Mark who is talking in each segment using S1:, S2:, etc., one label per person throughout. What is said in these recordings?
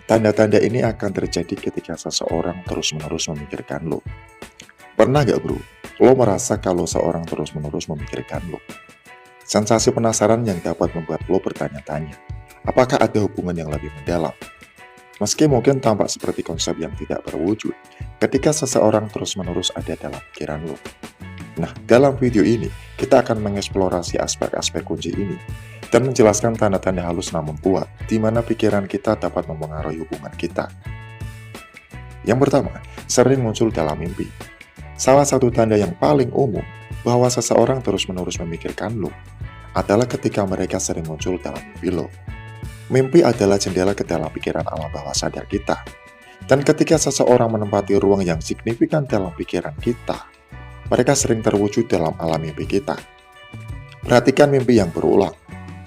S1: Tanda-tanda ini akan terjadi ketika seseorang terus-menerus memikirkan lo. Pernah gak bro, lo merasa kalau seorang terus-menerus memikirkan lo? Sensasi penasaran yang dapat membuat lo bertanya-tanya, apakah ada hubungan yang lebih mendalam? Meski mungkin tampak seperti konsep yang tidak berwujud, ketika seseorang terus-menerus ada dalam pikiran lo. Nah, dalam video ini, kita akan mengeksplorasi aspek-aspek kunci ini, dan menjelaskan tanda-tanda halus namun kuat, di mana pikiran kita dapat mempengaruhi hubungan kita. Yang pertama, sering muncul dalam mimpi. Salah satu tanda yang paling umum bahwa seseorang terus-menerus memikirkan lo adalah ketika mereka sering muncul dalam mimpi lo. Mimpi adalah jendela ke dalam pikiran alam bawah sadar kita. Dan ketika seseorang menempati ruang yang signifikan dalam pikiran kita, mereka sering terwujud dalam alam mimpi kita. Perhatikan mimpi yang berulang,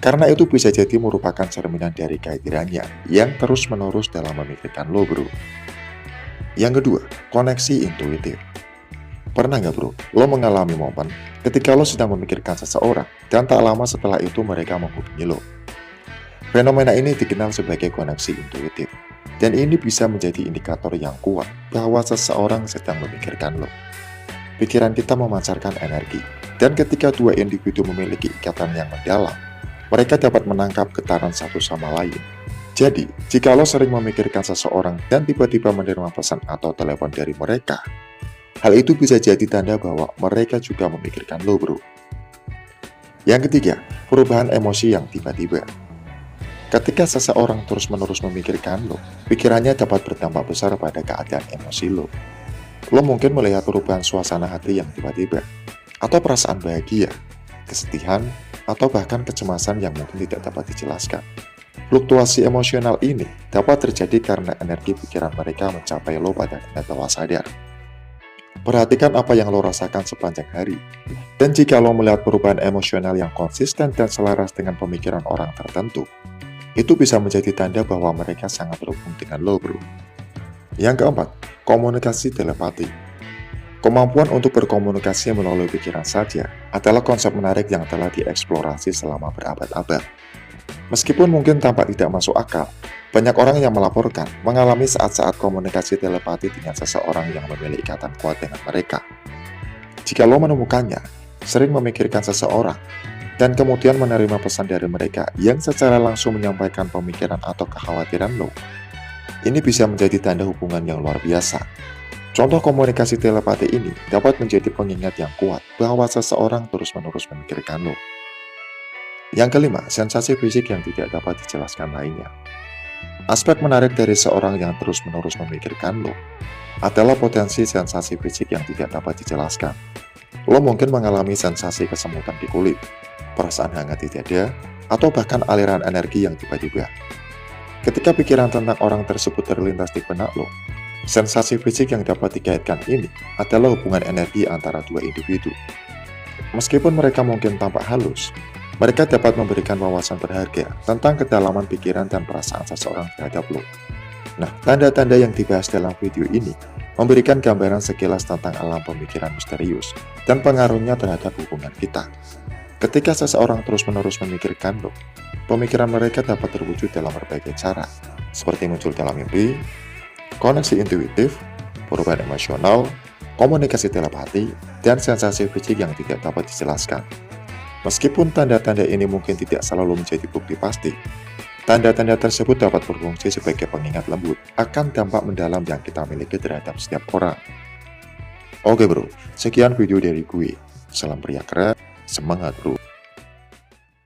S1: karena itu bisa jadi merupakan cerminan dari kehadirannya yang terus-menerus dalam memikirkan lo bro. Yang kedua, koneksi intuitif. Pernah nggak bro, lo mengalami momen ketika lo sedang memikirkan seseorang dan tak lama setelah itu mereka menghubungi lo? Fenomena ini dikenal sebagai koneksi intuitif, dan ini bisa menjadi indikator yang kuat bahwa seseorang sedang memikirkan lo. Pikiran kita memancarkan energi, dan ketika dua individu memiliki ikatan yang mendalam, mereka dapat menangkap getaran satu sama lain. Jadi, jika lo sering memikirkan seseorang dan tiba-tiba menerima pesan atau telepon dari mereka, hal itu bisa jadi tanda bahwa mereka juga memikirkan lo bro. Yang ketiga, perubahan emosi yang tiba-tiba. Ketika seseorang terus-menerus memikirkan lo, pikirannya dapat berdampak besar pada keadaan emosi lo. Lo mungkin melihat perubahan suasana hati yang tiba-tiba, atau perasaan bahagia, kesedihan, atau bahkan kecemasan yang mungkin tidak dapat dijelaskan. Fluktuasi emosional ini dapat terjadi karena energi pikiran mereka mencapai lo pada tingkat bawah sadar. Perhatikan apa yang lo rasakan sepanjang hari, dan jika lo melihat perubahan emosional yang konsisten dan selaras dengan pemikiran orang tertentu, itu bisa menjadi tanda bahwa mereka sangat berhubung dengan lo bro. Yang keempat, komunikasi telepati. Kemampuan untuk berkomunikasi melalui pikiran saja adalah konsep menarik yang telah dieksplorasi selama berabad-abad. Meskipun mungkin tampak tidak masuk akal, banyak orang yang melaporkan mengalami saat-saat komunikasi telepati dengan seseorang yang memiliki ikatan kuat dengan mereka. Jika lo menemukannya, sering memikirkan seseorang, dan kemudian menerima pesan dari mereka yang secara langsung menyampaikan pemikiran atau kekhawatiran lo, ini bisa menjadi tanda hubungan yang luar biasa. Contoh komunikasi telepati ini dapat menjadi pengingat yang kuat bahwa seseorang terus-menerus memikirkan lo. Yang kelima, sensasi fisik yang tidak dapat dijelaskan lainnya. Aspek menarik dari seorang yang terus-menerus memikirkan lo adalah potensi sensasi fisik yang tidak dapat dijelaskan. Lo mungkin mengalami sensasi kesemutan di kulit, perasaan hangat di dada, atau bahkan aliran energi yang tiba-tiba. Ketika pikiran tentang orang tersebut terlintas di benak lo, sensasi fisik yang dapat dikaitkan ini adalah hubungan energi antara dua individu. Meskipun mereka mungkin tampak halus, mereka dapat memberikan wawasan berharga tentang kedalaman pikiran dan perasaan seseorang terhadap lo. Nah, tanda-tanda yang dibahas dalam video ini memberikan gambaran sekilas tentang alam pemikiran misterius dan pengaruhnya terhadap hubungan kita. Ketika seseorang terus-menerus memikirkan lo, pemikiran mereka dapat terwujud dalam berbagai cara, seperti muncul dalam mimpi, koneksi intuitif, perubahan emosional, komunikasi telepati, dan sensasi fisik yang tidak dapat dijelaskan. Meskipun tanda-tanda ini mungkin tidak selalu menjadi bukti pasti, tanda-tanda tersebut dapat berfungsi sebagai pengingat lembut akan dampak mendalam yang kita miliki terhadap setiap orang. Oke bro, sekian video dari gue. Salam pria keren, semangat bro.